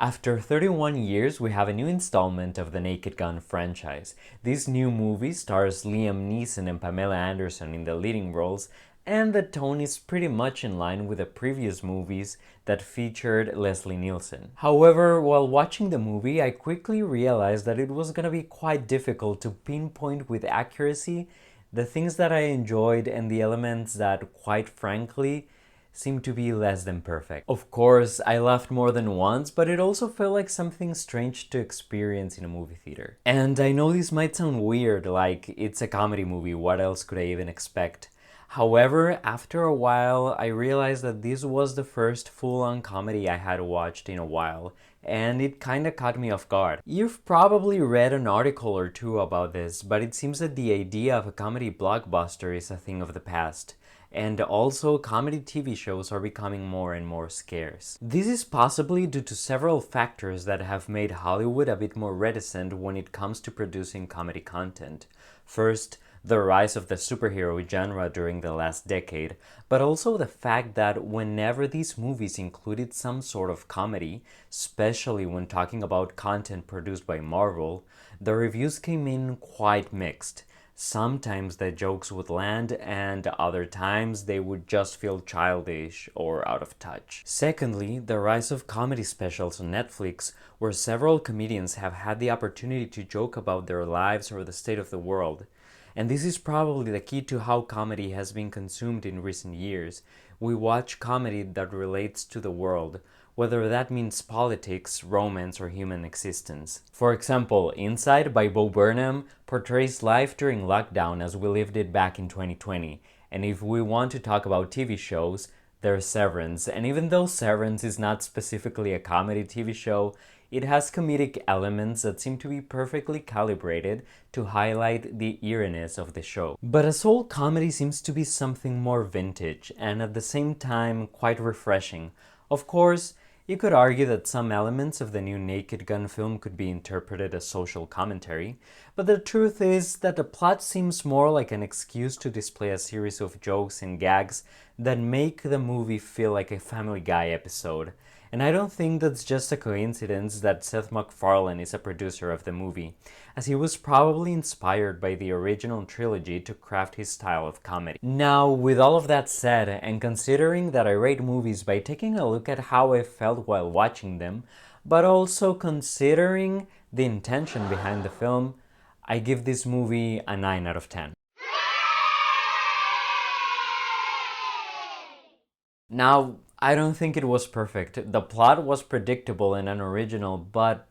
After 31 years, we have a new installment of the Naked Gun franchise. This new movie stars Liam Neeson and Pamela Anderson in the leading roles, and the tone is pretty much in line with the previous movies that featured Leslie Nielsen. However, while watching the movie, I quickly realized that it was gonna be quite difficult to pinpoint with accuracy the things that I enjoyed and the elements that, quite frankly, seemed to be less than perfect. Of course, I laughed more than once, but it also felt like something strange to experience in a movie theater. And I know this might sound weird, like it's a comedy movie, what else could I even expect? However, after a while, I realized that this was the first full-on comedy I had watched in a while, and it kinda caught me off guard. You've probably read an article or two about this, but it seems that the idea of a comedy blockbuster is a thing of the past. And also, comedy TV shows are becoming more and more scarce. This is possibly due to several factors that have made Hollywood a bit more reticent when it comes to producing comedy content. First, the rise of the superhero genre during the last decade, but also the fact that whenever these movies included some sort of comedy, especially when talking about content produced by Marvel, the reviews came in quite mixed. Sometimes the jokes would land, and other times they would just feel childish or out of touch. Secondly, the rise of comedy specials on Netflix, where several comedians have had the opportunity to joke about their lives or the state of the world. And this is probably the key to how comedy has been consumed in recent years. We watch comedy that relates to the world, whether that means politics, romance, or human existence. For example, Inside by Bo Burnham portrays life during lockdown as we lived it back in 2020. And if we want to talk about TV shows, there's Severance. And even though Severance is not specifically a comedy TV show, it has comedic elements that seem to be perfectly calibrated to highlight the eeriness of the show. But as whole, comedy seems to be something more vintage and at the same time quite refreshing. Of course, you could argue that some elements of the new Naked Gun film could be interpreted as social commentary, but the truth is that the plot seems more like an excuse to display a series of jokes and gags that make the movie feel like a Family Guy episode. And I don't think that's just a coincidence that Seth MacFarlane is a producer of the movie, as he was probably inspired by the original trilogy to craft his style of comedy. Now, with all of that said, and considering that I rate movies by taking a look at how I felt while watching them, but also considering the intention behind the film, I give this movie a 9 out of 10. Now, I don't think it was perfect. The plot was predictable and unoriginal, but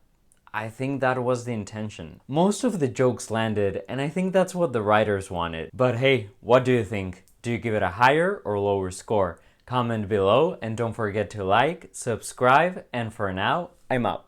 I think that was the intention. Most of the jokes landed, and I think that's what the writers wanted. But hey, what do you think? Do you give it a higher or lower score? Comment below, and don't forget to like, subscribe, and for now, I'm out.